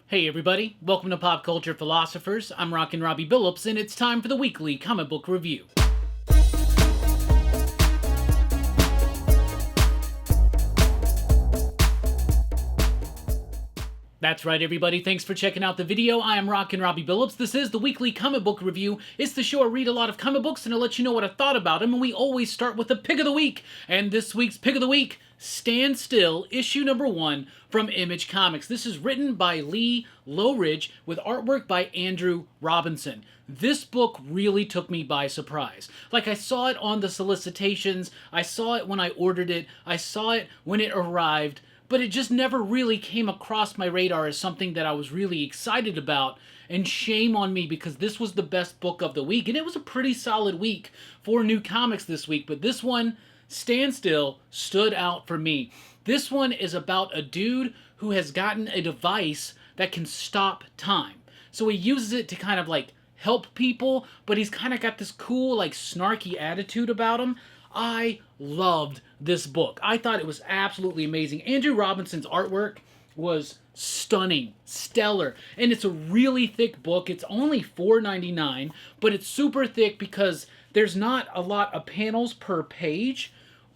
Hey everybody, welcome to Pop Culture Philosophers. I'm Rockin' RobbieBillz, and it's time for the weekly comic book review. That's right everybody, thanks for checking out the video. I am Rockin' RobbieBillz. This is the weekly comic book review. It's the show I read a lot of comic books and I'll let you know what I thought about them, and we always start with the pick of the week. And this week's pick of the week, Standstill, issue number 1 from Image Comics. This is written by Lee Lowridge with artwork by Andrew Robinson. This book really took me by surprise. Like, I saw it on the solicitations, I saw it when I ordered it, I saw it when it arrived, but it just never really came across my radar as something that I was really excited about. And shame on me, because this was the best book of the week, and it was a pretty solid week for new comics this week, but this one, Standstill, stood out for me. This one is about a dude who has gotten a device that can stop time. So he uses it to kind of like help people, but he's kind of got this cool, like, snarky attitude about him. I loved this book. I thought it was absolutely amazing. Andrew Robinson's artwork was stunning, stellar, and it's a really thick book. It's only $4.99, but it's super thick because there's not a lot of panels per page,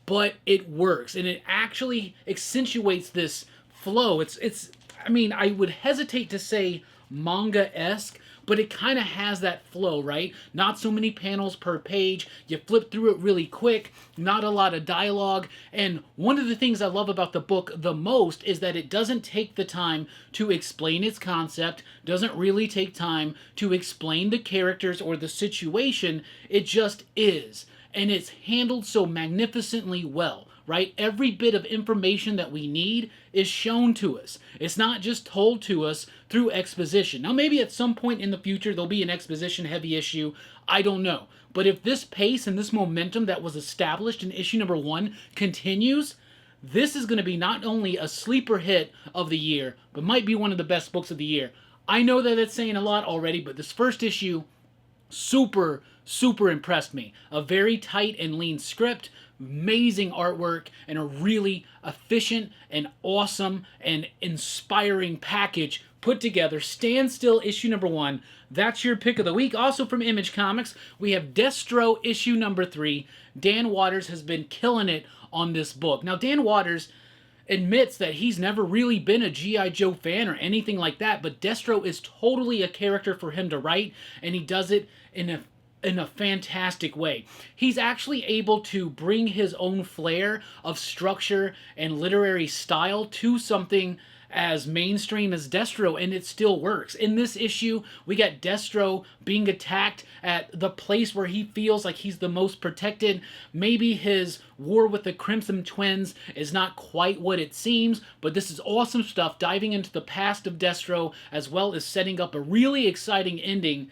but it works, and it actually accentuates this flow. I mean, I would hesitate to say manga-esque, but it kind of has that flow, right? Not so many panels per page, you flip through it really quick, not a lot of dialogue, and one of the things I love about the book the most is that it doesn't take the time to explain its concept, doesn't really take time to explain the characters or the situation, it just is. And it's handled so magnificently well, right? Every bit of information that we need is shown to us. It's not just told to us through exposition. Now, maybe at some point in the future there'll be an exposition-heavy issue. I don't know. But if this pace and this momentum that was established in issue number 1 continues, this is going to be not only a sleeper hit of the year, but might be one of the best books of the year. I know that it's saying a lot already, but this first issue, super impressed me. A very tight and lean script, amazing artwork, and a really efficient and awesome and inspiring package put together. Standstill issue number 1. That's your pick of the week. Also from Image Comics, we have Destro issue number 3. Dan Watters has been killing it on this book. Now, Dan Watters admits that he's never really been a G.I. Joe fan or anything like that, but Destro is totally a character for him to write, and he does it in a fantastic way. He's actually able to bring his own flair of structure and literary style to something as mainstream as Destro, and it still works. In this issue, we got Destro being attacked at the place where he feels like he's the most protected. Maybe his war with the Crimson Twins is not quite what it seems, but this is awesome stuff, diving into the past of Destro, as well as setting up a really exciting ending.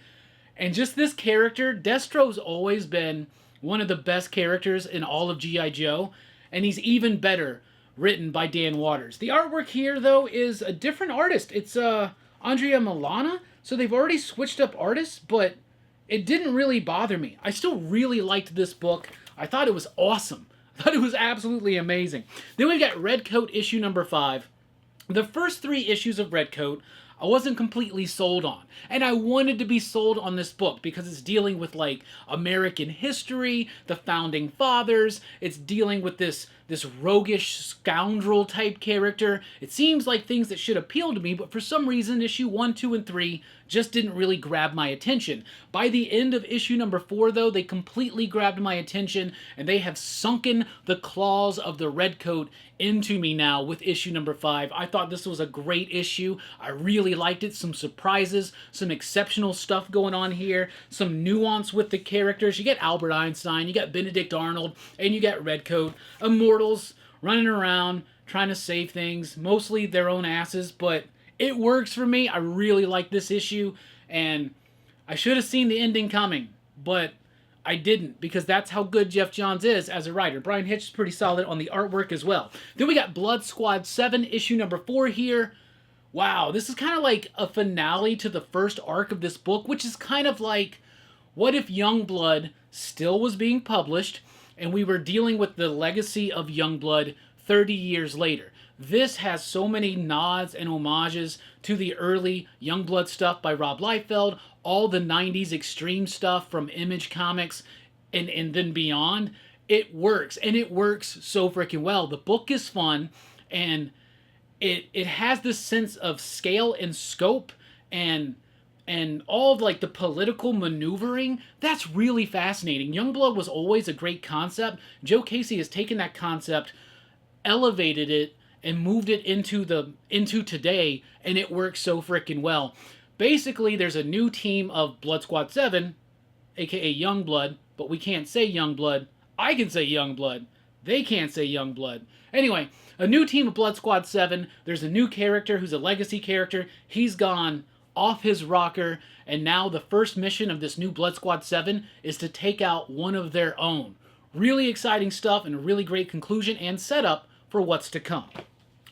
And just this character, Destro's always been one of the best characters in all of G.I. Joe, and he's even better written by Dan Watters. The artwork here, though, is a different artist. It's Andrea Milana, so they've already switched up artists, but it didn't really bother me. I still really liked this book. I thought it was awesome. I thought it was absolutely amazing. Then we got Redcoat issue number 5. The first 3 issues of Redcoat I wasn't completely sold on. And I wanted to be sold on this book because it's dealing with, like, American history, the founding fathers. It's dealing with this roguish scoundrel type character. It seems like things that should appeal to me, but for some reason issue 1, 2, and 3 just didn't really grab my attention. By the end of issue number 4, though, they completely grabbed my attention, and they have sunken the claws of the Redcoat into me now with issue number 5. I thought this was a great issue. I really liked it. Some surprises, some exceptional stuff going on here, some nuance with the characters. You get Albert Einstein, you got Benedict Arnold, and you got Redcoat. Immortals running around trying to save things, mostly their own asses, but it works for me. I really like this issue, and I should have seen the ending coming, but I didn't, because that's how good Jeff Johns is as a writer. Brian Hitch is pretty solid on the artwork as well. Then we got Blood Squad 7, issue number 4 here. Wow, this is kind of like a finale to the first arc of this book, which is kind of like, what if Youngblood still was being published, and we were dealing with the legacy of Youngblood 30 years later? This has so many nods and homages to the early Youngblood stuff by Rob Liefeld, all the 90s extreme stuff from Image Comics, and then beyond. It works, and it works so freaking well. The book is fun, and it has this sense of scale and scope, and all of like the political maneuvering. That's really fascinating. Youngblood was always a great concept. Joe Casey has taken that concept, elevated it, and moved it into today, and it works so freaking well. Basically, there's a new team of Blood Squad 7, aka Youngblood, but we can't say Youngblood. I can say Youngblood. They can't say Youngblood. Anyway, a new team of Blood Squad 7. There's a new character who's a legacy character. He's gone off his rocker, and now the first mission of this new Blood Squad 7 is to take out one of their own. Really exciting stuff, and a really great conclusion and setup for what's to come.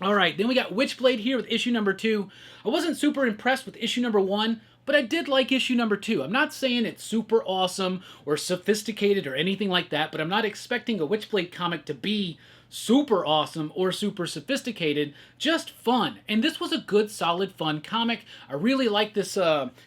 Alright, then we got Witchblade here with issue number 2. I wasn't super impressed with issue number 1, but I did like issue number 2. I'm not saying it's super awesome or sophisticated or anything like that, but I'm not expecting a Witchblade comic to be super awesome or super sophisticated, just fun. And this was a good, solid, fun comic. I really like this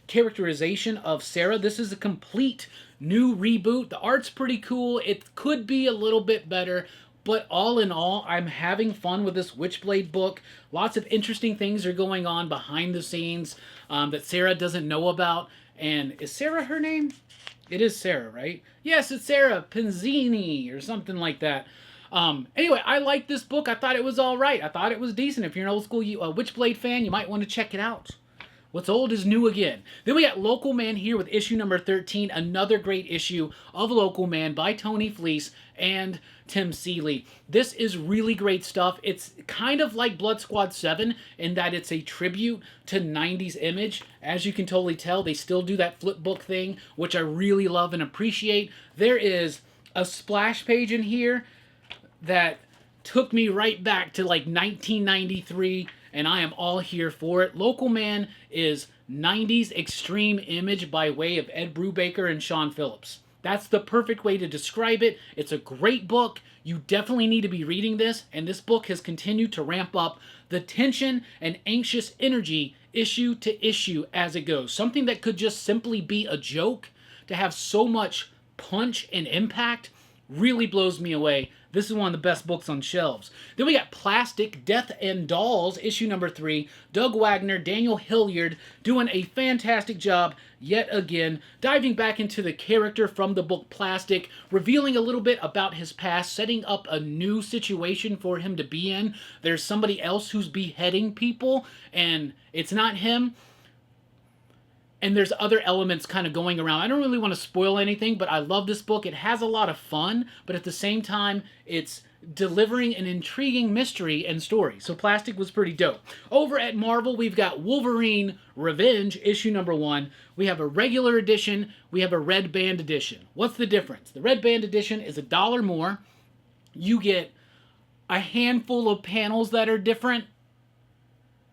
characterization of Sarah. This is a complete new reboot. The art's pretty cool. It could be a little bit better, but all in all, I'm having fun with this Witchblade book. Lots of interesting things are going on behind the scenes that Sarah doesn't know about. And is Sarah her name? It is Sarah, right? Yes, it's Sarah Penzini or something like that. Anyway, I like this book. I thought it was all right. I thought it was decent. If you're an old school Witchblade fan, you might want to check it out. What's old is new again. Then we got Local Man here with issue number 13, another great issue of Local Man by Tony Fleece and Tim Seeley. This is really great stuff. It's kind of like Blood Squad 7 in that it's a tribute to 90s Image. As you can totally tell, they still do that flip book thing, which I really love and appreciate. There is a splash page in here that took me right back to like 1993, and I am all here for it. Local Man is 90s extreme Image by way of Ed Brubaker and Sean Phillips. That's the perfect way to describe it. It's a great book. You definitely need to be reading this, and this book has continued to ramp up the tension and anxious energy issue to issue as it goes. Something that could just simply be a joke, to have so much punch and impact, really blows me away. This is one of the best books on shelves. Then we got Plastic, Death and Dolls, issue number 3. Doug Wagner, Daniel Hilliard doing a fantastic job yet again, diving back into the character from the book Plastic, revealing a little bit about his past, setting up a new situation for him to be in. There's somebody else who's beheading people, and it's not him. And there's other elements kind of going around. I don't really want to spoil anything, but I love this book. It has a lot of fun, but at the same time, it's delivering an intriguing mystery and story. So Plastic was pretty dope. Over at Marvel, we've got Wolverine Revenge, issue number 1. We have a regular edition. We have a red band edition. What's the difference? The red band edition is $1 more. You get a handful of panels that are different.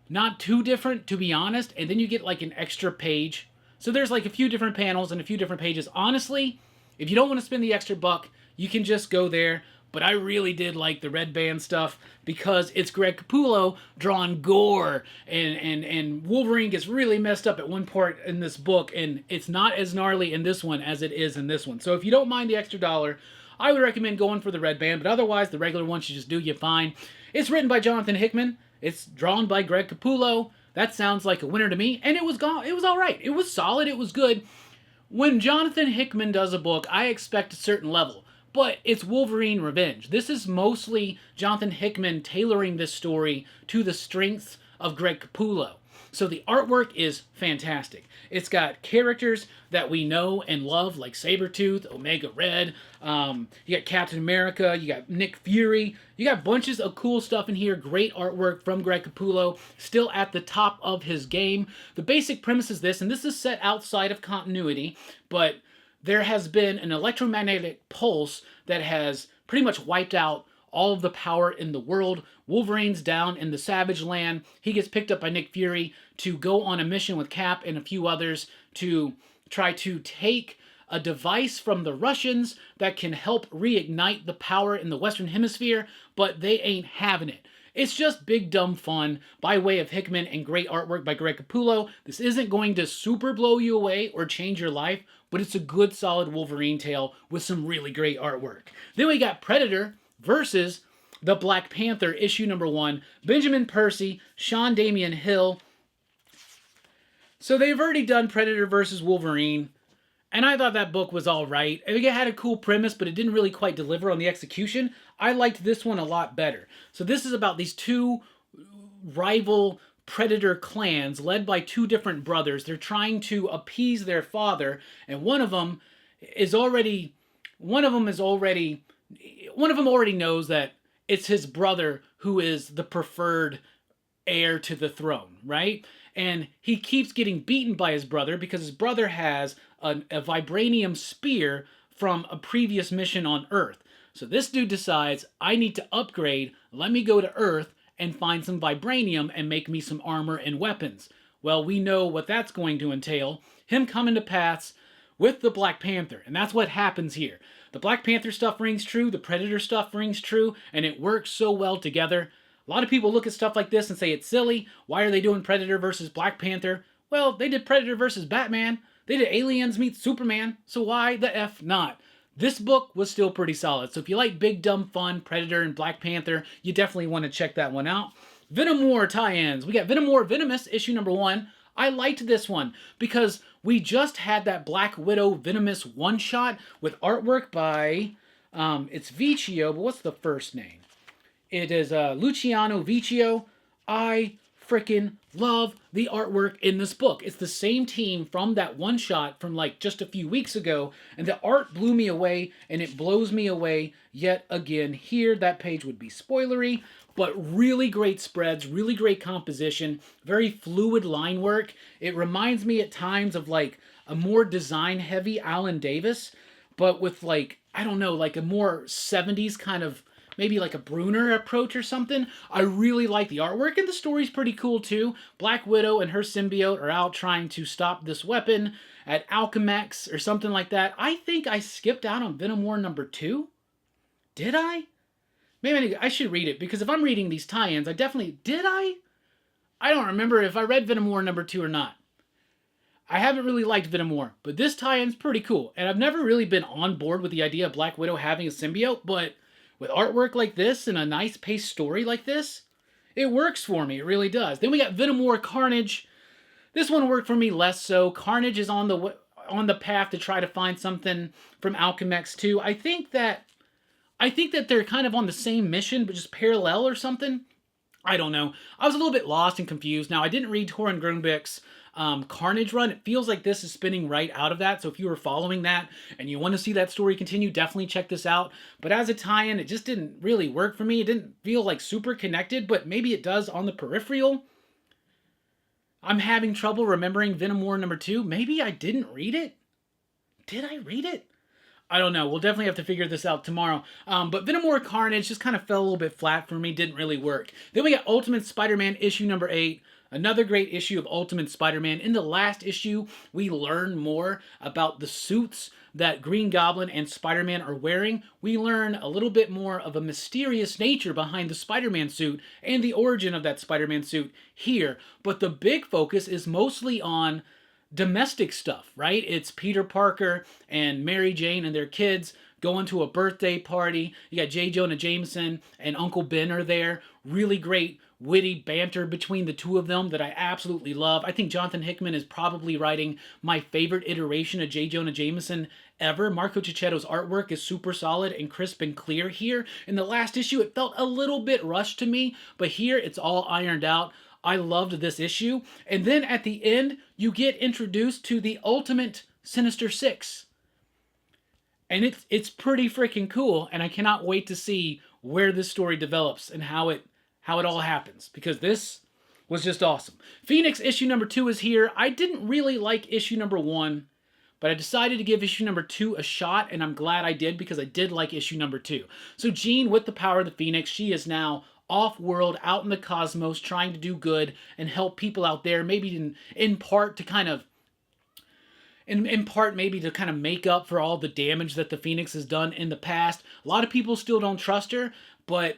Not too different, to be honest, and then you get like an extra page. So there's like a few different panels and a few different pages. Honestly, if you don't want to spend the extra buck, you can just go there. But I really did like the red band stuff because it's Greg Capullo drawing gore, and Wolverine gets really messed up at one part in this book, and it's not as gnarly in this one as it is in this one. So if you don't mind the extra $1, I would recommend going for the red band, but otherwise the regular one should just do you fine. It's written by Jonathan Hickman. It's drawn by Greg Capullo. That sounds like a winner to me. And it was all right. It was solid. It was good. When Jonathan Hickman does a book, I expect a certain level. But it's Wolverine Revenge. This is mostly Jonathan Hickman tailoring this story to the strengths of Greg Capullo. So the artwork is fantastic. It's got characters that we know and love, like Sabretooth, Omega Red. You got Captain America. You got Nick Fury. You got bunches of cool stuff in here. Great artwork from Greg Capullo. Still at the top of his game. The basic premise is this, and this is set outside of continuity, but there has been an electromagnetic pulse that has pretty much wiped out all of the power in the world. Wolverine's down in the Savage Land. He gets picked up by Nick Fury to go on a mission with Cap and a few others to try to take a device from the Russians that can help reignite the power in the Western Hemisphere, but they ain't having it. It's just big dumb fun by way of Hickman and great artwork by Greg Capullo. This isn't going to super blow you away or change your life, but it's a good solid Wolverine tale with some really great artwork. Then we got Predator versus the Black Panther, issue number 1. Benjamin Percy, Sean Damian Hill. So they've already done Predator versus Wolverine. And I thought that book was alright. I think it had a cool premise, but it didn't really quite deliver on the execution. I liked this one a lot better. So this is about these two rival predator clans led by two different brothers. They're trying to appease their father, and one of them already knows that it's his brother who is the preferred heir to the throne, right? And he keeps getting beaten by his brother because his brother has a vibranium spear from a previous mission on Earth. So this dude decides, I need to upgrade, let me go to Earth and find some vibranium and make me some armor and weapons. Well, we know what that's going to entail. Him coming to paths with the Black Panther. And that's what happens here. The Black Panther stuff rings true, the Predator stuff rings true, and it works so well together. A lot of people look at stuff like this and say it's silly. Why are they doing Predator versus Black Panther? Well, they did Predator versus Batman. They did Aliens meet Superman. So why the F not? This book was still pretty solid. So if you like big dumb fun, Predator and Black Panther, you definitely want to check that one out. Venom War tie-ins. We got Venom War Venomous, issue number 1. I liked this one because we just had that Black Widow Venomous one-shot with artwork by, it's Vecchio, but what's the first name? It is Luciano Vecchio. I freaking love the artwork in this book. It's the same team from that one shot from like just a few weeks ago, and the art blew me away, and it blows me away yet again here. That page would be spoilery, but really great spreads, really great composition, very fluid line work. It reminds me at times of like a more design-heavy Alan Davis, but with like, I don't know, like a more 70s kind of, maybe like a Bruner approach or something. I really like the artwork, and the story's pretty cool too. Black Widow and her symbiote are out trying to stop this weapon at Alchemex or something like that. I think I skipped out on Venom War number 2. Did I? Maybe I should read it, because if I'm reading these tie-ins, I definitely... Did I? I don't remember if I read Venom War number 2 or not. I haven't really liked Venom War, but this tie-in's pretty cool. And I've never really been on board with the idea of Black Widow having a symbiote, but with artwork like this and a nice paced story like this, it works for me. It really does. Then we got Venom War Carnage. This one worked for me less so. Carnage is on the path to try to find something from Alchemex too. I think that they're kind of on the same mission, but just parallel or something. I don't know. I was a little bit lost and confused. Now, I didn't read Torun Grunbeck's Carnage run. It feels like this is spinning right out of that, so if you were following that and you want to see that story continue, definitely check this out. But as a tie-in, it just didn't really work for me. It didn't feel like super connected, but maybe it does on the peripheral. I'm having trouble remembering Venom War number 2. Maybe I didn't read it? Did I read it? I don't know. We'll definitely have to figure this out tomorrow. But Venom War Carnage just kind of fell a little bit flat for me. Didn't really work. Then we got Ultimate Spider-Man issue number 8. Another great issue of Ultimate Spider-Man. In the last issue, we learn more about the suits that Green Goblin and Spider-Man are wearing. We learn a little bit more of a mysterious nature behind the Spider-Man suit and the origin of that Spider-Man suit here. But the big focus is mostly on domestic stuff, right? It's Peter Parker and Mary Jane and their kids going to a birthday party. You got J. Jonah Jameson and Uncle Ben are there. Really great witty banter between the two of them that I absolutely love. I think Jonathan Hickman is probably writing my favorite iteration of J. Jonah Jameson ever. Marco Cicchetto's artwork is super solid and crisp and clear here. In the last issue, it felt a little bit rushed to me, but here it's all ironed out. I loved this issue. And then at the end, you get introduced to the ultimate Sinister Six. And it's pretty freaking cool, and I cannot wait to see where this story develops and how it all happens, because this was just awesome. Phoenix issue number 2 is here. I didn't really like issue number 1, but I decided to give issue number 2 a shot, and I'm glad I did, because I did like issue number 2. So Jean, with the power of the Phoenix, she is now off-world, out in the cosmos, trying to do good and help people out there, maybe in part to kind of maybe to kind of make up for all the damage that the Phoenix has done in the past. A lot of people still don't trust her, but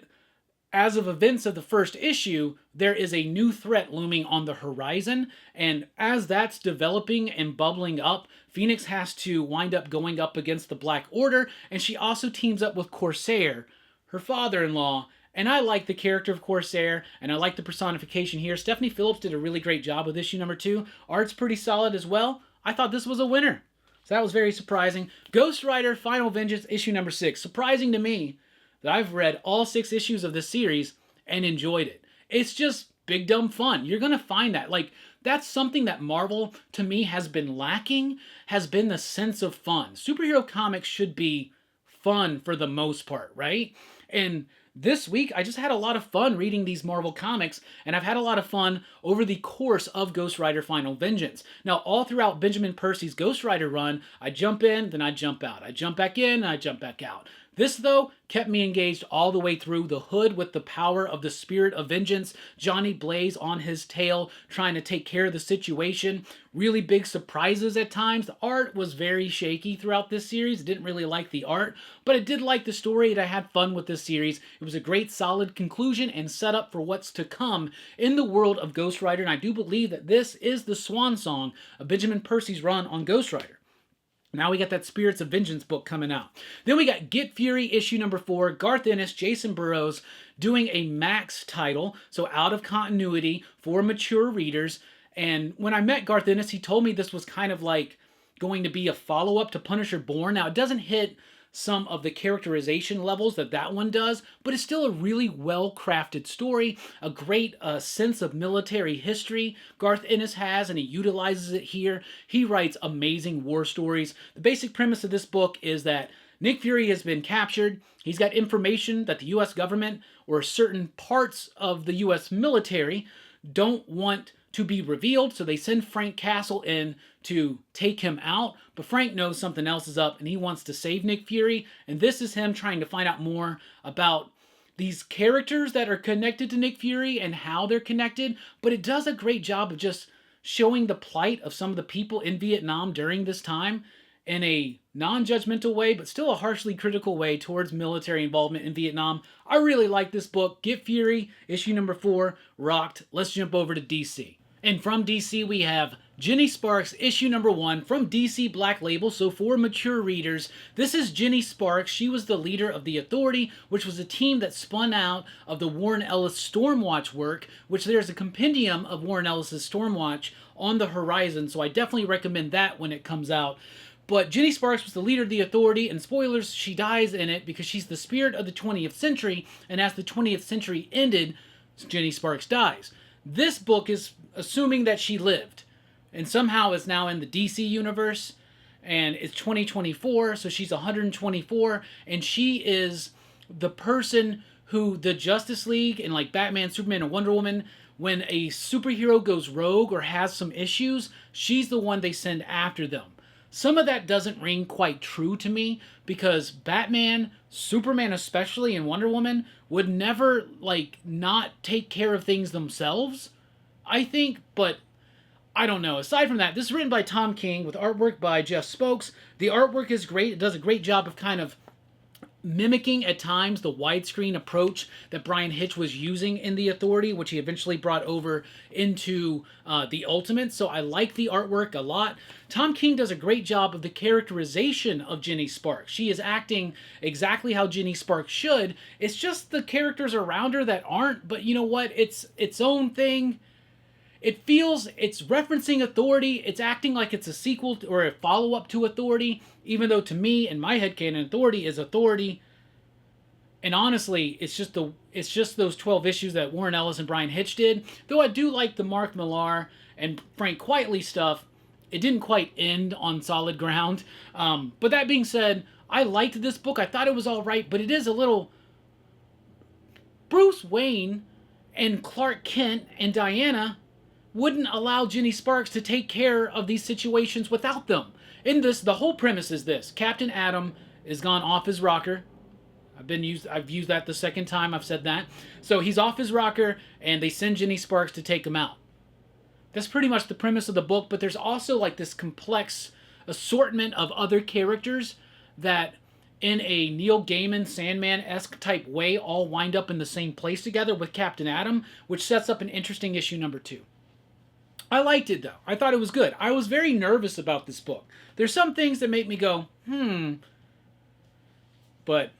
as of events of the first issue, there is a new threat looming on the horizon, and as that's developing and bubbling up, Phoenix has to wind up going up against the Black Order, and she also teams up with Corsair, her father-in-law. And I like the character of Corsair, and I like the personification here. Stephanie Phillips did a really great job with issue number 2. Art's pretty solid as well. I thought this was a winner. So that was very surprising. Ghost Rider Final Vengeance issue number 6. Surprising to me that I've read all 6 issues of this series and enjoyed it. It's just big dumb fun. You're going to find that. Like, that's something that Marvel, to me, has been lacking, has been the sense of fun. Superhero comics should be fun for the most part, right? And this week, I just had a lot of fun reading these Marvel comics, and I've had a lot of fun over the course of Ghost Rider Final Vengeance. Now, all throughout Benjamin Percy's Ghost Rider run, I jump in, then I jump out. I jump back in, and I jump back out. This, though, kept me engaged all the way through. The Hood with the power of the Spirit of Vengeance. Johnny Blaze on his tail, trying to take care of the situation. Really big surprises at times. The art was very shaky throughout this series. Didn't really like the art, but I did like the story, and I had fun with this series. It was a great, solid conclusion and setup for what's to come in the world of Ghost Rider, and I do believe that this is the swan song of Benjamin Percy's run on Ghost Rider. Now we got that Spirits of Vengeance book coming out. Then we got Get Fury issue number 4. Garth Ennis, Jason Burrows doing a Max title, so out of continuity for mature readers. And when I met Garth Ennis, he told me this was kind of like going to be a follow-up to Punisher Born. Now, it doesn't hit some of the characterization levels that one does, but it's still a really well-crafted story, a great sense of military history Garth Ennis has, and he utilizes it here. He writes amazing war stories. The basic premise of this book is that Nick Fury has been captured. He's got information that the U.S. government or certain parts of the U.S. military don't want to be revealed, so they send Frank Castle in to take him out, but Frank knows something else is up and he wants to save Nick Fury, and this is him trying to find out more about these characters that are connected to Nick Fury and how they're connected, but it does a great job of just showing the plight of some of the people in Vietnam during this time in a non-judgmental way, but still a harshly critical way towards military involvement in Vietnam. I really like this book. Get Fury, issue number 4, rocked. Let's jump over to DC. And from DC, we have Jenny Sparks, issue number 1, from DC Black Label, so for mature readers. This is Jenny Sparks. She was the leader of the Authority, which was a team that spun out of the Warren Ellis Stormwatch work, which there's a compendium of Warren Ellis's Stormwatch on the horizon, so I definitely recommend that when it comes out. But Jenny Sparks was the leader of the Authority, and spoilers, she dies in it because she's the spirit of the 20th century, and as the 20th century ended, Jenny Sparks dies. This book is assuming that she lived, and somehow is now in the DC universe, and it's 2024, so she's 124, and she is the person who the Justice League and like Batman, Superman, and Wonder Woman, when a superhero goes rogue or has some issues, she's the one they send after them. Some of that doesn't ring quite true to me, because Batman, Superman especially, and Wonder Woman would never, like, not take care of things themselves, I think, but I don't know. Aside from that, this is written by Tom King with artwork by Jeff Spokes. The artwork is great. It does a great job of kind of mimicking at times the widescreen approach that Brian Hitch was using in The Authority, which he eventually brought over into The Ultimate. So I like the artwork a lot. Tom King does a great job of the characterization of Jenny Sparks. She is acting exactly how Jenny Sparks should. It's just the characters around her that aren't, but you know what? It's its own thing. It feels, it's referencing Authority, it's acting like it's a sequel to, or a follow-up to Authority, even though to me, in my headcanon, Authority is Authority. And honestly, it's just those 12 issues that Warren Ellis and Brian Hitch did. Though I do like the Mark Millar and Frank Quitely stuff, it didn't quite end on solid ground. But that being said, I liked this book. I thought it was alright, but it is a little... Bruce Wayne and Clark Kent and Diana wouldn't allow Jenny Sparks to take care of these situations without them. In this, the whole premise is this. Captain Atom is gone off his rocker. I've used that the second time I've said that. So he's off his rocker, and they send Jenny Sparks to take him out. That's pretty much the premise of the book, but there's also like this complex assortment of other characters that in a Neil Gaiman Sandman-esque type way, all wind up in the same place together with Captain Atom, which sets up an interesting issue number 2. I liked it, though. I thought it was good. I was very nervous about this book. There's some things that make me go, but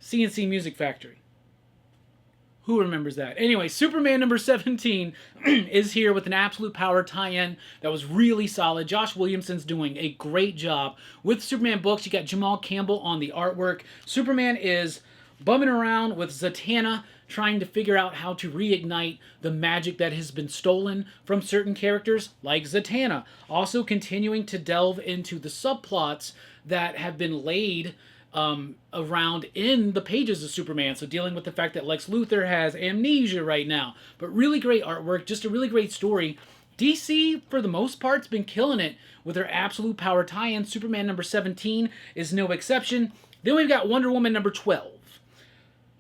CNC Music Factory. Who remembers that? Anyway, Superman number 17 is here with an Absolute Power tie-in that was really solid. Josh Williamson's doing a great job with Superman books. You got Jamal Campbell on the artwork. Superman is bumming around with Zatanna, trying to figure out how to reignite the magic that has been stolen from certain characters like Zatanna. Also continuing to delve into the subplots that have been laid around in the pages of Superman. So dealing with the fact that Lex Luthor has amnesia right now. But really great artwork, just a really great story. DC, for the most part, has been killing it with their Absolute Power tie-in. Superman number 17 is no exception. Then we've got Wonder Woman number 12.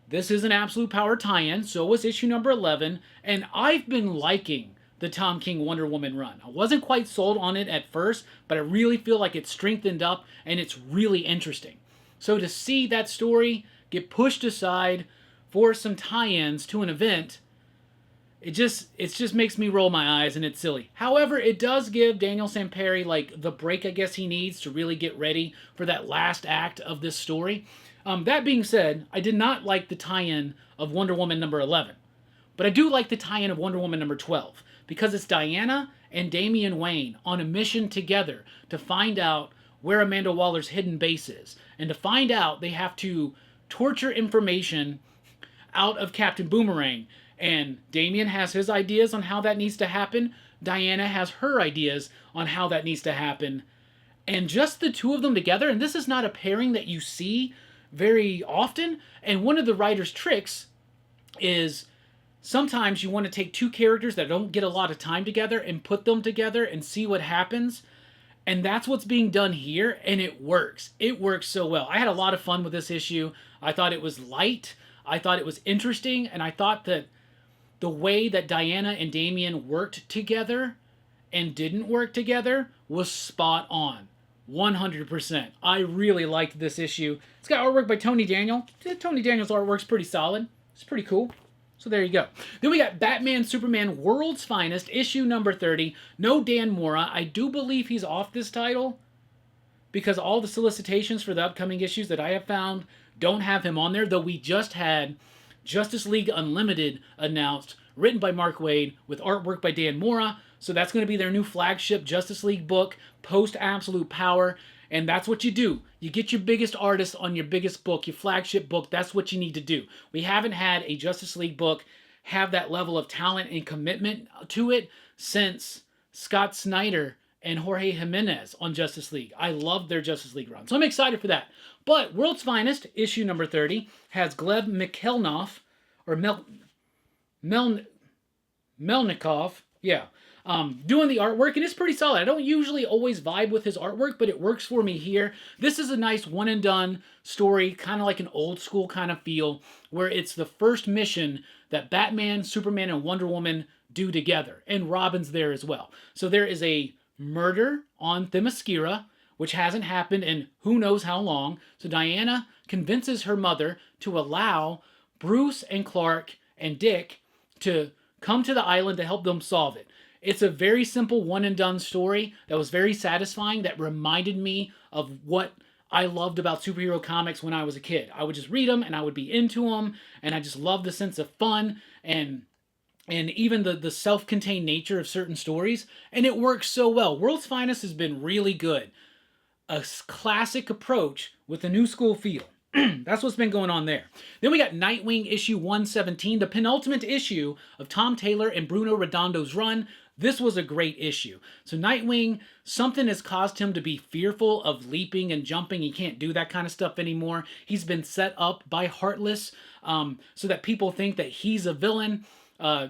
This is an Absolute Power tie-in, so was issue number 11, and I've been liking the Tom King Wonder Woman run. I wasn't quite sold on it at first, but I really feel like it's strengthened up, and it's really interesting. So to see that story get pushed aside for some tie-ins to an event, it just makes me roll my eyes, and it's silly. However, it does give Daniel Samperi like the break I guess he needs to really get ready for that last act of this story. That being said, I did not like the tie-in of Wonder Woman number 11. But I do like the tie-in of Wonder Woman number 12, because it's Diana and Damian Wayne on a mission together to find out where Amanda Waller's hidden base is. And to find out, they have to torture information out of Captain Boomerang. And Damian has his ideas on how that needs to happen. Diana has her ideas on how that needs to happen. And just the two of them together, and this is not a pairing that you see very often. And one of the writer's tricks is sometimes you want to take two characters that don't get a lot of time together and put them together and see what happens. And that's what's being done here, and it works. It works so well. I had a lot of fun with this issue. I thought it was light. I thought it was interesting, and I thought that the way that Diana and Damian worked together and didn't work together was spot on. 100%. I really liked this issue. It's got artwork by Tony Daniel. Tony Daniel's artwork's pretty solid. It's pretty cool. So there you go. Then we got Batman Superman World's Finest, issue number 30. No Dan Mora. I do believe he's off this title because all the solicitations for the upcoming issues that I have found don't have him on there, though we just had Justice League Unlimited announced, written by Mark Waid with artwork by Dan Mora. So that's going to be their new flagship Justice League book, post Absolute Power. And that's what you do. You get your biggest artist on your biggest book, your flagship book. That's what you need to do. We haven't had a Justice League book have that level of talent and commitment to it since Scott Snyder and Jorge Jimenez on Justice League. I loved their Justice League run. So I'm excited for that. But World's Finest, issue number 30, has Gleb Mikhelnoff, or Melnikov, doing the artwork, and it's pretty solid. I don't usually always vibe with his artwork, but it works for me here. This is a nice one-and-done story, kind of like an old-school kind of feel, where it's the first mission that Batman, Superman, and Wonder Woman do together, and Robin's there as well. So there is a murder on Themyscira, which hasn't happened in who knows how long, so Diana convinces her mother to allow Bruce and Clark and Dick to come to the island to help them solve it. It's a very simple one-and-done story that was very satisfying, that reminded me of what I loved about superhero comics when I was a kid. I would just read them, and I would be into them, and I just loved the sense of fun and even the self-contained nature of certain stories, and it works so well. World's Finest has been really good. A classic approach with a new school feel. That's what's been going on there. Then we got Nightwing issue 117, the penultimate issue of Tom Taylor and Bruno Redondo's run. This was a great issue. So Nightwing, something has caused him to be fearful of leaping and jumping. He can't do that kind of stuff anymore. He's been set up by Heartless so that people think that he's a villain,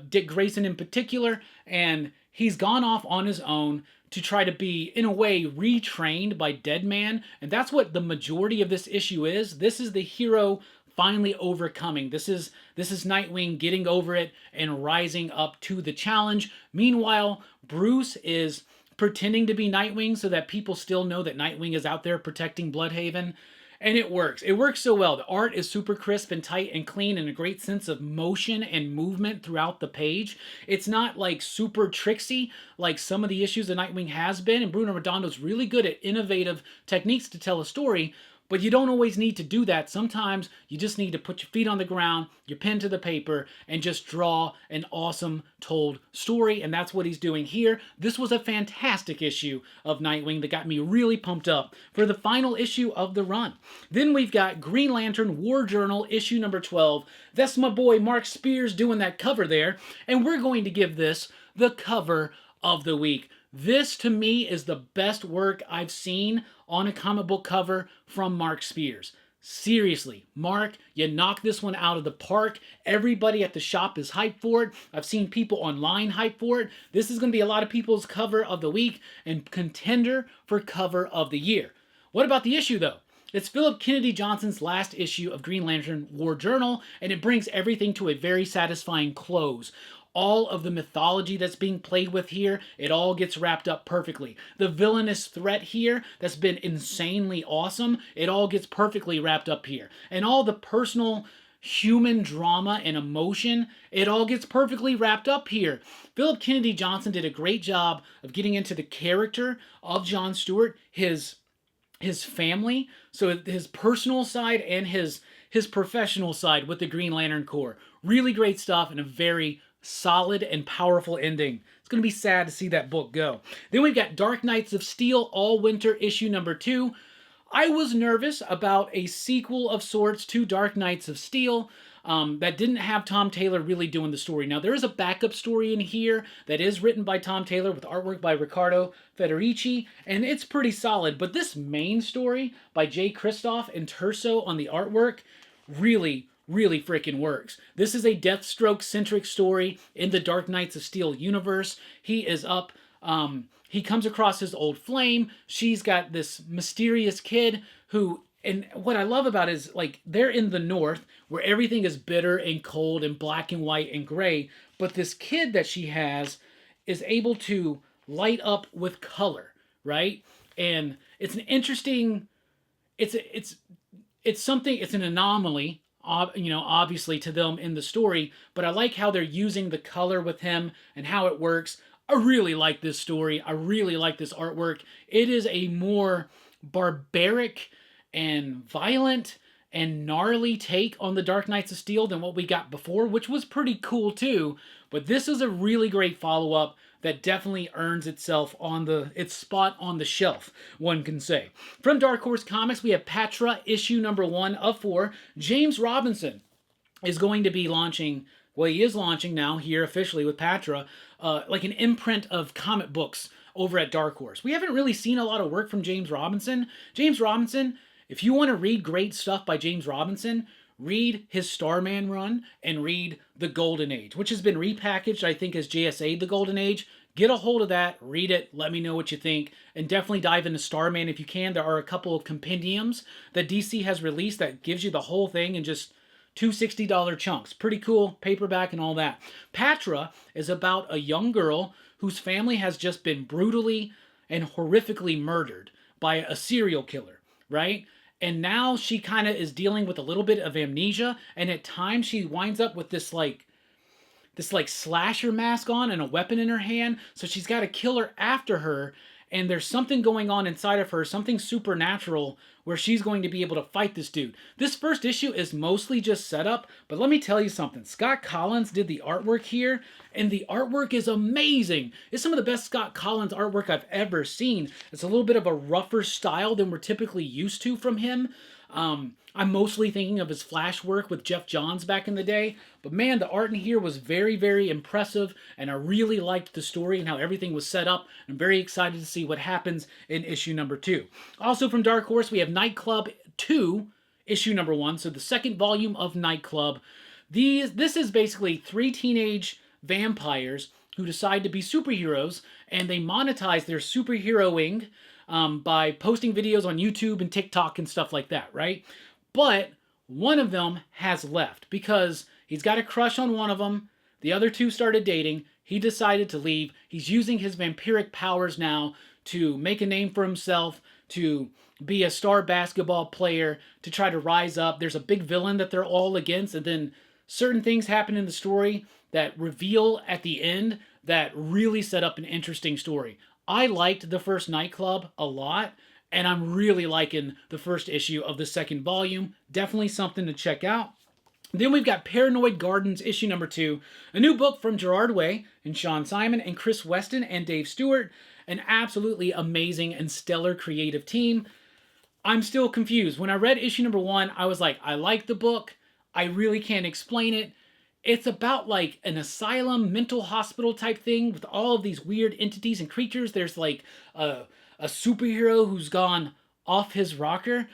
Dick Grayson in particular, and he's gone off on his own to try to be, in a way, retrained by Deadman. And that's what the majority of this issue is. This is the hero finally overcoming. This is Nightwing getting over it and rising up to the challenge. Meanwhile, Bruce is pretending to be Nightwing so that people still know that Nightwing is out there protecting Bloodhaven. And it works. It works so well. The art is super crisp and tight and clean and a great sense of motion and movement throughout the page. It's not like super tricksy like some of the issues that Nightwing has been. And Bruno Redondo's really good at innovative techniques to tell a story. But you don't always need to do that. Sometimes you just need to put your feet on the ground, your pen to the paper, and just draw an awesome told story. And that's what he's doing here. This was a fantastic issue of Nightwing that got me really pumped up for the final issue of the run. Then we've got Green Lantern War Journal issue number 12. That's my boy Mark Spears doing that cover there. And we're going to give this the cover of the week. This, to me, is the best work I've seen on a comic book cover from Mark Spears. Seriously, Mark, you knocked this one out of the park. Everybody at the shop is hyped for it. I've seen people online hyped for it. This is going to be a lot of people's cover of the week and contender for cover of the year. What about the issue, though? It's Philip Kennedy Johnson's last issue of Green Lantern War Journal, and it brings everything to a very satisfying close. All of the mythology that's being played with here, it all gets wrapped up perfectly. The villainous threat here that's been insanely awesome, it all gets perfectly wrapped up here. And all the personal human drama and emotion, it all gets perfectly wrapped up here. Philip Kennedy Johnson did a great job of getting into the character of John Stewart, his family, so his personal side and his professional side with the Green Lantern Corps. Really great stuff and a very solid and powerful ending. It's going to be sad to see that book go. Then we've got Dark Knights of Steel Allwinter issue number 2. I was nervous about a sequel of sorts to Dark Knights of Steel that didn't have Tom Taylor really doing the story. Now, there is a backup story in here that is written by Tom Taylor with artwork by Riccardo Federici, and it's pretty solid. But this main story by Jay Kristoff and Terso on the artwork really freaking works. This is a Deathstroke-centric story in the Dark Knights of Steel universe. He is up, he comes across his old flame. She's got this mysterious kid who, and what I love about it is, like, they're in the north where everything is bitter and cold and black and white and gray, but this kid that she has is able to light up with color, right? And it's an interesting, it's something, it's an anomaly, you know, obviously to them in the story, but I like how they're using the color with him and how it works. I really like this story. I really like this artwork. It is a more barbaric and violent and gnarly take on the Dark Knights of Steel than what we got before, which was pretty cool too. But this is a really great follow-up that definitely earns itself on its spot on the shelf, one can say. From Dark Horse Comics, we have Patra, issue number 1 of 4. James Robinson is going to be launching, well, he is launching now here officially with Patra, like an imprint of comic books over at Dark Horse. We haven't really seen a lot of work from James Robinson. James Robinson, if you want to read great stuff by James Robinson, read his Starman run and read The Golden Age, which has been repackaged, I think, as JSA The Golden Age. Get a hold of that, read it, let me know what you think, and definitely dive into Starman if you can. There are a couple of compendiums that DC has released that gives you the whole thing in just two $60 chunks. Pretty cool, paperback and all that. Patra is about a young girl whose family has just been brutally and horrifically murdered by a serial killer, right? And now she kind of is dealing with a little bit of amnesia, and at times she winds up with this slasher mask on and a weapon in her hand, so she's got a killer after her, and there's something going on inside of her, something supernatural, where she's going to be able to fight this dude. This first issue is mostly just setup, but let me tell you something. Scott Collins did the artwork here, and the artwork is amazing. It's some of the best Scott Collins artwork I've ever seen. It's a little bit of a rougher style than we're typically used to from him. I'm mostly thinking of his Flash work with Jeff Johns back in the day, but man, the art in here was very impressive, and I really liked the story and how everything was set up. I'm very excited to see what happens in issue number 2. Also from Dark Horse, we have Nightclub 2, issue number 1, so the second volume of Nightclub. This is basically 3 teenage vampires who decide to be superheroes, and they monetize their superheroing by posting videos on YouTube and TikTok and stuff like that, right? But one of them has left because he's got a crush on one of them. The other two started dating. he decided to leave. He's using his vampiric powers now to make a name for himself, to be a star basketball player, to try to rise up. There's a big villain that they're all against, and then certain things happen in the story that reveal at the end that really set up an interesting story. I liked the first Nightclub a lot, and I'm really liking the first issue of the second volume. Definitely something to check out. Then we've got Paranoid Gardens, issue number 2, a new book from Gerard Way and Sean Simon and Chris Weston and Dave Stewart. An absolutely amazing and stellar creative team. I'm still confused. When I read issue number 1, I was like, I like the book. I really can't explain it. It's about like an asylum, mental hospital type thing with all of these weird entities and creatures. There's like a superhero who's gone off his rocker.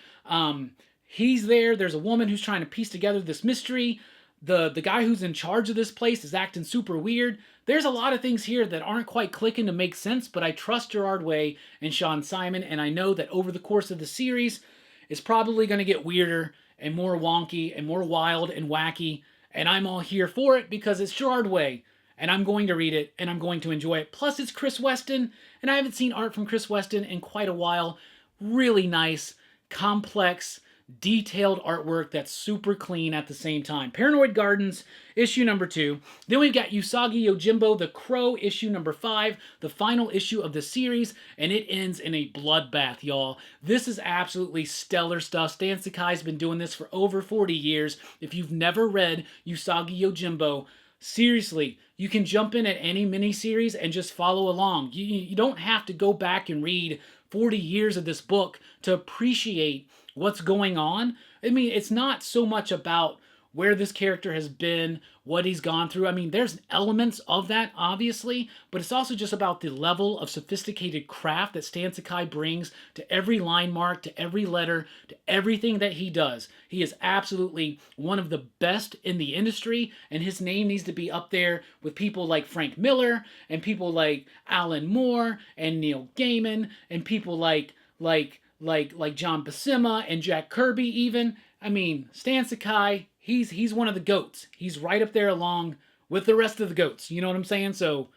He's there. There's a woman who's trying to piece together this mystery. The guy who's in charge of this place is acting super weird. There's a lot of things here that aren't quite clicking to make sense, but I trust Gerard Way and Sean Simon, and I know that over the course of the series, it's probably going to get weirder and more wonky and more wild and wacky, and I'm all here for it because it's Gerard Way, and I'm going to read it, and I'm going to enjoy it. Plus, it's Chris Weston, and I haven't seen art from Chris Weston in quite a while. Really nice, complex, detailed artwork that's super clean at the same time. Paranoid Gardens, issue number 2. Then we've got Usagi Yojimbo, The Crow, issue number 5, the final issue of the series, and it ends in a bloodbath, y'all. This is absolutely stellar stuff. Stan Sakai's been doing this for over 40 years. If you've never read Usagi Yojimbo, seriously, you can jump in at any miniseries and just follow along. You don't have to go back and read 40 years of this book to appreciate what's going on. I mean, it's not so much about where this character has been, what he's gone through. I mean, there's elements of that, obviously, but it's also just about the level of sophisticated craft that Stan Sakai brings to every line mark, to every letter, to everything that he does. He is absolutely one of the best in the industry, and his name needs to be up there with people like Frank Miller, and people like Alan Moore, and Neil Gaiman, and people like John Buscema and Jack Kirby even. I mean, Stan Sakai, he's one of the GOATs. He's right up there along with the rest of the GOATs. You know what I'm saying? So,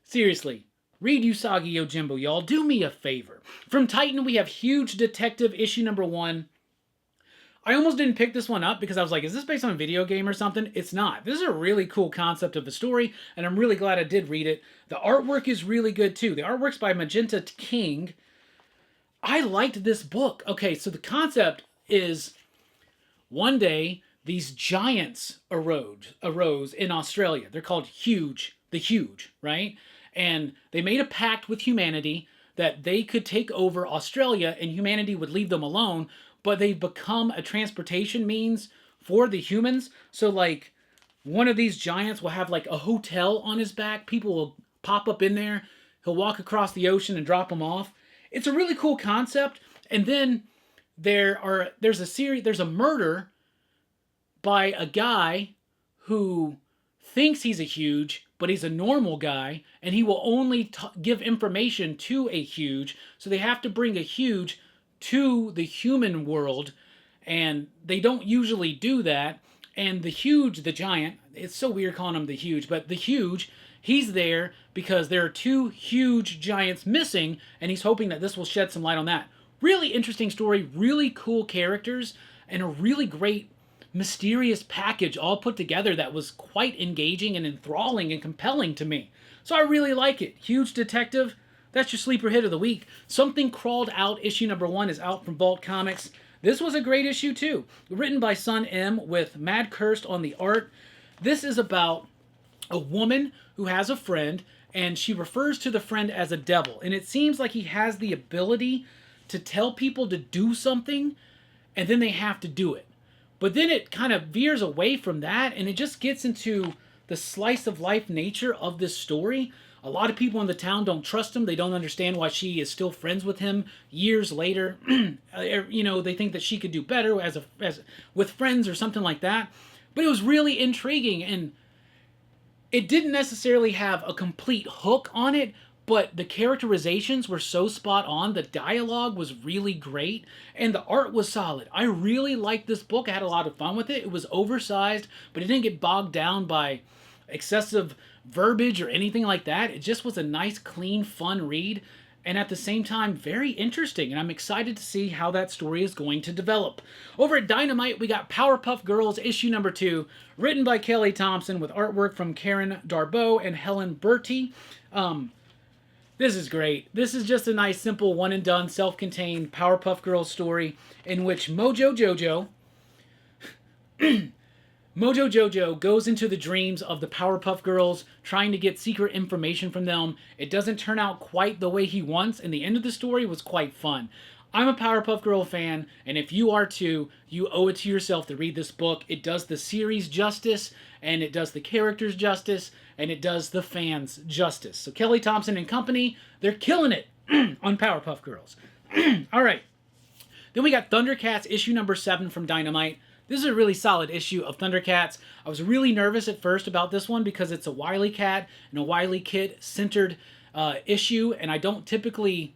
seriously, read Usagi Yojimbo, y'all. Do me a favor. From Titan, we have Huge Detective, issue number 1. I almost didn't pick this one up because I was like, is this based on a video game or something? It's not. This is a really cool concept of the story, and I'm really glad I did read it. The artwork is really good, too. The artwork's by Magenta King. I liked this book. Okay, so the concept is one day these giants arose in Australia. They're called the Huge, right? And they made a pact with humanity that they could take over Australia and humanity would leave them alone, but they've become a transportation means for the humans. So like one of these giants will have like a hotel on his back. People will pop up in there. He'll walk across the ocean and drop them off. It's a really cool concept. And then there's a murder by a guy who thinks he's a Huge, but he's a normal guy, and he will only give information to a Huge. So they have to bring a Huge to the human world, and they don't usually do that. And the Huge, the giant, it's so weird calling him the Huge, but the Huge, he's there because there are 2 huge giants missing, and he's hoping that this will shed some light on that. Really interesting story, really cool characters, and a really great mysterious package all put together that was quite engaging and enthralling and compelling to me. So I really like it. Huge Detective, that's your sleeper hit of the week. Something Crawled Out, issue number 1 is out from Vault Comics. This was a great issue too. Written by Sun M with Mad Cursed on the art. This is about a woman who has a friend, and she refers to the friend as a devil. And it seems like he has the ability to tell people to do something, and then they have to do it. But then it kind of veers away from that, and it just gets into the slice of life nature of this story. A lot of people in the town don't trust him. They don't understand why she is still friends with him years later. You know, they think that she could do better as with friends or something like that. But it was really intriguing, and it didn't necessarily have a complete hook on it, but the characterizations were so spot on. The dialogue was really great, and the art was solid. I really liked this book. I had a lot of fun with it. It was oversized, but it didn't get bogged down by excessive verbiage or anything like that. It just was a nice, clean, fun read, and at the same time, very interesting, and I'm excited to see how that story is going to develop. Over at Dynamite, we got Powerpuff Girls issue number 2, written by Kelly Thompson with artwork from Karen Darboe and Helen Bertie. This is great. This is just a nice, simple, one-and-done, self-contained Powerpuff Girls story in which Mojo Jojo goes into the dreams of the Powerpuff Girls, trying to get secret information from them. It doesn't turn out quite the way he wants, and the end of the story was quite fun. I'm a Powerpuff Girl fan, and if you are too, you owe it to yourself to read this book. It does the series justice, and it does the characters justice, and it does the fans justice. So Kelly Thompson and company, they're killing it on Powerpuff Girls. All right. Then we got Thundercats issue number 7 from Dynamite. This is a really solid issue of Thundercats. I was really nervous at first about this one because it's a Wily Cat and a Wily Kid centered issue, and I don't typically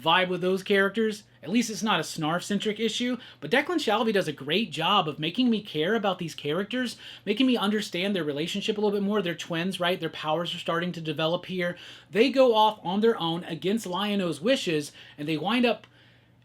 vibe with those characters. At least it's not a Snarf-centric issue, but Declan Shalvey does a great job of making me care about these characters, making me understand their relationship a little bit more. They're twins, right? Their powers are starting to develop here. They go off on their own against Lion-O's wishes, and they wind up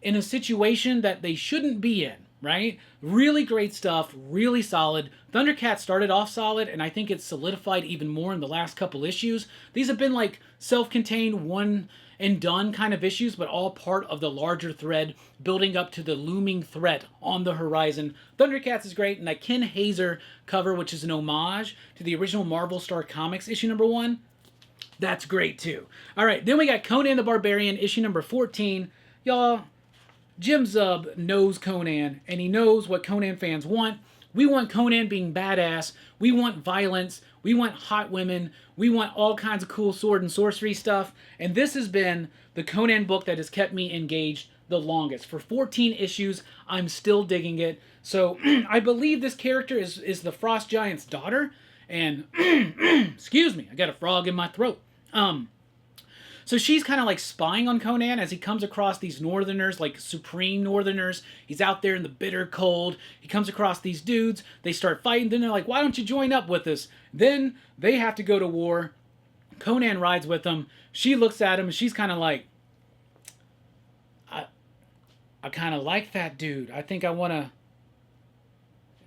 in a situation that they shouldn't be in, right? Really great stuff, really solid. Thundercats started off solid, and I think it's solidified even more in the last couple issues. These have been like self-contained, one and done kind of issues, but all part of the larger thread building up to the looming threat on the horizon. Thundercats is great, and that Ken Hazer cover, which is an homage to the original Marvel Star Comics issue number 1, that's great too. All right, then we got Conan the Barbarian issue number 14. Y'all, Jim Zub knows Conan, and he knows what Conan fans want. We want Conan being badass. We want violence. We want hot women. We want all kinds of cool sword and sorcery stuff. And this has been the Conan book that has kept me engaged the longest. For 14 issues, I'm still digging it. So I believe this character is the Frost Giant's daughter. And, excuse me, I got a frog in my throat. So she's kind of like spying on Conan as he comes across these northerners, like supreme northerners. He's out there in the bitter cold. He comes across these dudes. They start fighting. Then they're like, why don't you join up with us? Then they have to go to war. Conan rides with them. She looks at him and she's kind of like, I kind of like that dude. I think I want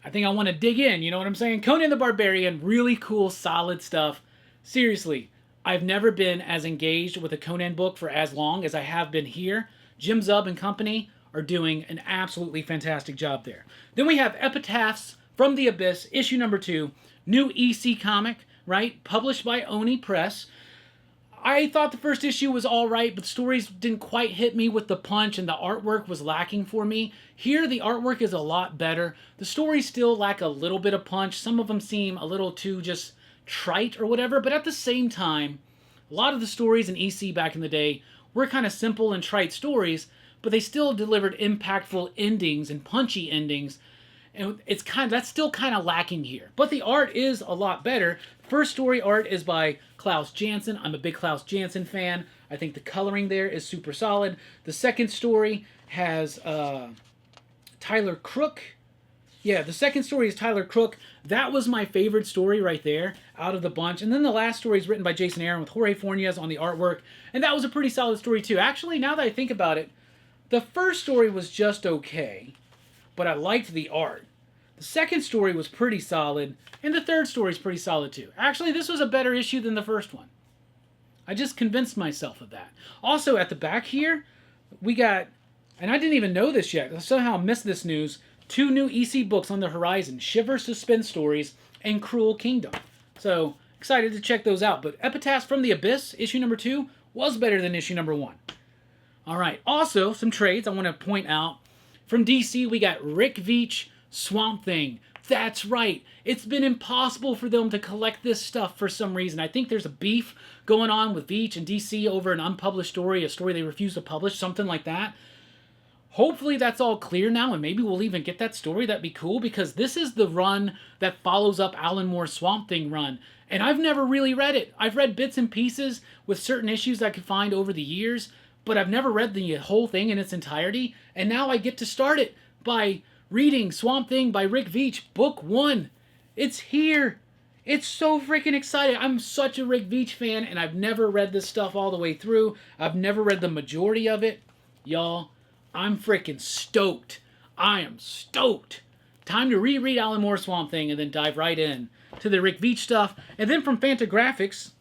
to dig in. You know what I'm saying? Conan the Barbarian, really cool, solid stuff. Seriously. I've never been as engaged with a Conan book for as long as I have been here. Jim Zub and company are doing an absolutely fantastic job there. Then we have Epitaphs from the Abyss, issue number 2, new EC comic, right? Published by Oni Press. I thought the first issue was all right, but the stories didn't quite hit me with the punch, and the artwork was lacking for me. Here, the artwork is a lot better. The stories still lack a little bit of punch. Some of them seem a little too just trite or whatever, but at the same time, a lot of the stories in EC back in the day were kind of simple and trite stories, but they still delivered impactful endings and punchy endings, and that's still kind of lacking here. But the art is a lot better. First story art is by Klaus Janson. I'm a big Klaus Janson fan. I think the coloring there is super solid. The second story has Tyler Crook. Yeah, the second story is Tyler Crook. That was my favorite story right there out of the bunch. And then the last story is written by Jason Aaron with Jorge Fornes on the artwork. And that was a pretty solid story too. Actually, now that I think about it, the first story was just okay, but I liked the art. The second story was pretty solid, and the third story is pretty solid too. Actually, this was a better issue than the first one. I just convinced myself of that. Also, at the back here, we got, and I didn't even know this yet, I somehow missed this news, 2 new EC books on the horizon, Shiver Suspense Stories and Cruel Kingdom. So, excited to check those out. But Epitaphs from the Abyss, issue number 2, was better than issue number 1. Alright, also, some trades I want to point out. From DC, we got Rick Veitch, Swamp Thing. That's right. It's been impossible for them to collect this stuff for some reason. I think there's a beef going on with Veitch and DC over an unpublished story, a story they refuse to publish, something like that. Hopefully that's all clear now, and maybe we'll even get that story. That'd be cool, because this is the run that follows up Alan Moore's Swamp Thing run, and I've never really read it. I've read bits and pieces with certain issues I could find over the years, but I've never read the whole thing in its entirety, and now I get to start it by reading Swamp Thing by Rick Veitch, Book 1. It's here. It's so freaking exciting. I'm such a Rick Veitch fan, and I've never read this stuff all the way through. I've never read the majority of it. Y'all, I'm freaking stoked. I am stoked. Time to reread Alan Moore's Swamp Thing and then dive right in to the Rick Veitch stuff. And then from Fantagraphics,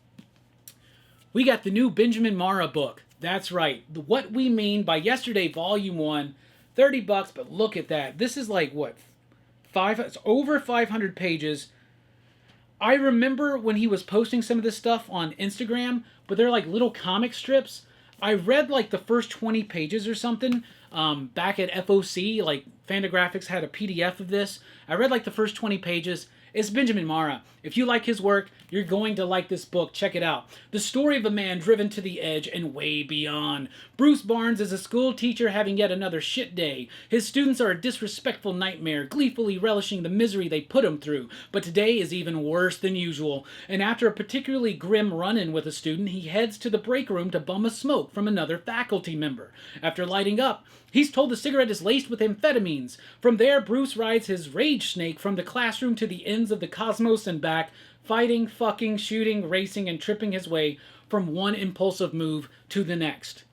we got the new Benjamin Marra book. That's right. What We Mean by Yesterday, Volume 1. $30, but look at that. This is like, what, it's over 500 pages. I remember when he was posting some of this stuff on Instagram, but they're like little comic strips. I read like the first 20 pages or something back at FOC. Like Fantagraphics had a PDF of this. I read like the first 20 pages. It's Benjamin Marra. If you like his work, you're going to like this book. Check it out. The story of a man driven to the edge and way beyond. Bruce Barnes is a school teacher having yet another shit day. His students are a disrespectful nightmare, gleefully relishing the misery they put him through. But today is even worse than usual. And after a particularly grim run-in with a student, he heads to the break room to bum a smoke from another faculty member. After lighting up, he's told the cigarette is laced with amphetamines. From there, Bruce rides his rage snake from the classroom to the ends of the cosmos and back, fighting, fucking, shooting, racing, and tripping his way from one impulsive move to the next.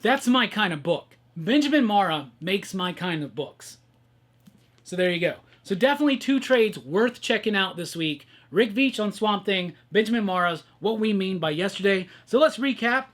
That's my kind of book. Benjamin Marra makes my kind of books. So there you go. So definitely 2 trades worth checking out this week. Rick Veitch on Swamp Thing, Benjamin Marra's What We Mean by Yesterday. So let's recap.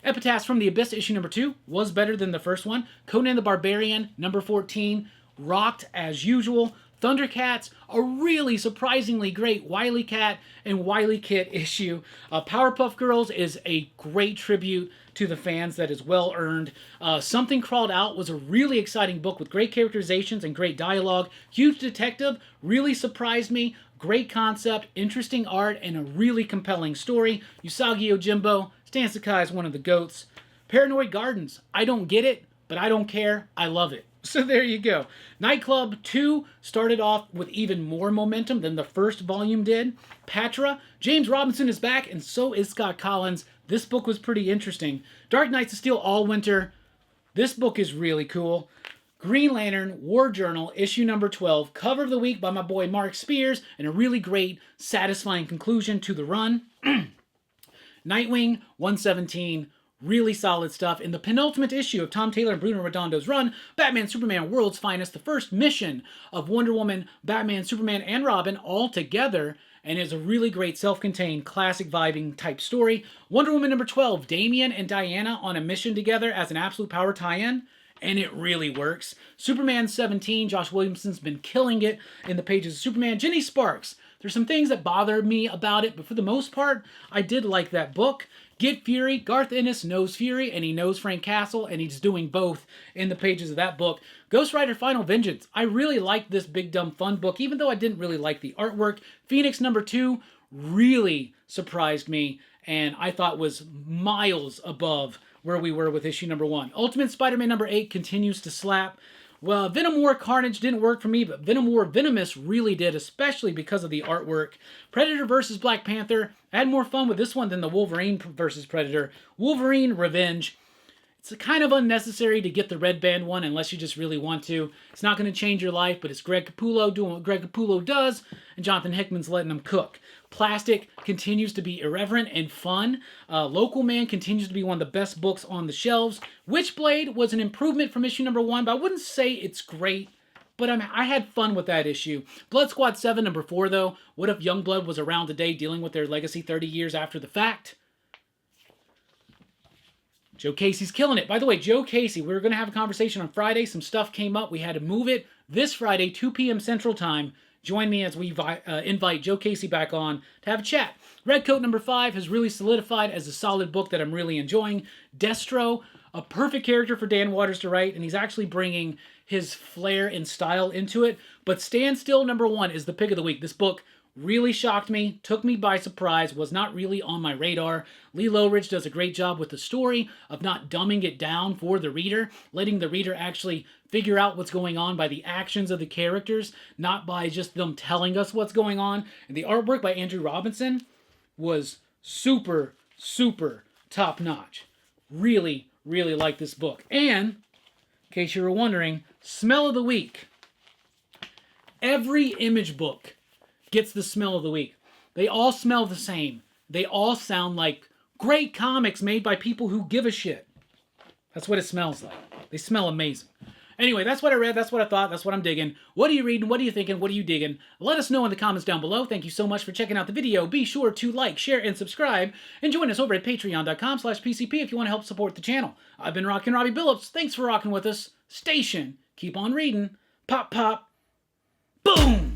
Epitaphs from the Abyss, issue number 2, was better than the first one. Conan the Barbarian, number 14, rocked as usual. Thundercats, a really surprisingly great Wily Cat and Wily Kit issue. Powerpuff Girls is a great tribute to the fans that is well earned. Something Crawled Out was a really exciting book with great characterizations and great dialogue. Huge Detective really surprised me. Great concept, interesting art, and a really compelling story. Usagi Yojimbo, Stan Sakai is one of the GOATs. Paranoid Gardens, I don't get it, but I don't care. I love it. So there you go. Nightclub 2 started off with even more momentum than the first volume did. Patra, James Robinson is back, and so is Scott Collins. This book was pretty interesting. Dark Knights of Steel Allwinter. This book is really cool. Green Lantern War Journal, issue number 12. Cover of the week by my boy Mark Spears, and a really great, satisfying conclusion to the run. Nightwing 117. Really solid stuff. In the penultimate issue of Tom Taylor and Bruno Redondo's run, Batman Superman World's Finest, the first mission of Wonder Woman, Batman, Superman, and Robin all together, and is a really great self-contained, classic vibing type story. Wonder Woman number 12, Damian and Diana on a mission together as an Absolute Power tie-in, and it really works. Superman 17, Josh Williamson's been killing it in the pages of Superman. Jenny Sparks, there's some things that bothered me about it, but for the most part, I did like that book. Get Fury, Garth Ennis knows Fury, and he knows Frank Castle, and he's doing both in the pages of that book. Ghost Rider Final Vengeance. I really liked this big, dumb, fun book, even though I didn't really like the artwork. Phoenix number 2 really surprised me, and I thought was miles above where we were with issue number 1. Ultimate Spider-Man number 8 continues to slap. Well, Venom War Carnage didn't work for me, but Venom War Venomous really did, especially because of the artwork. Predator vs. Black Panther. I had more fun with this one than the Wolverine vs. Predator. Wolverine Revenge. It's kind of unnecessary to get the red band one unless you just really want to. It's not going to change your life, but it's Greg Capullo doing what Greg Capullo does, and Jonathan Hickman's letting him cook. Plastic continues to be irreverent and fun. Local Man continues to be one of the best books on the shelves. Witchblade was an improvement from issue number 1, but I wouldn't say it's great. But I had fun with that issue. Blood Squad 7, number 4, though. What if Youngblood was around today dealing with their legacy 30 years after the fact? Joe Casey's killing it. By the way, Joe Casey, we were going to have a conversation on Friday. Some stuff came up. We had to move it this Friday, 2 p.m. Central Time. Join me as we invite Joe Casey back on to have a chat. Redcoat number 5 has really solidified as a solid book that I'm really enjoying. Destro, a perfect character for Dan Waters to write, and he's actually bringing his flair and style into it. But Standstill number 1 is the pick of the week. This book really shocked me, took me by surprise, was not really on my radar. Lee Lowridge does a great job with the story of not dumbing it down for the reader, letting the reader actually figure out what's going on by the actions of the characters, not by just them telling us what's going on. And the artwork by Andrew Robinson was super, super top-notch. Really, really like this book. And, in case you were wondering, smell of the week. Every Image book gets the smell of the week. They all smell the same. They all sound like great comics made by people who give a shit. That's what it smells like. They smell amazing. Anyway, that's what I read, that's what I thought, that's what I'm digging. What are you reading? What are you thinking? What are you digging? Let us know in the comments down below. Thank you so much for checking out the video. Be sure to like, share, and subscribe. And join us over at patreon.com/PCP if you want to help support the channel. I've been rocking Robbie Billups. Thanks for rocking with us. Station. Keep on reading. Pop, pop. Boom!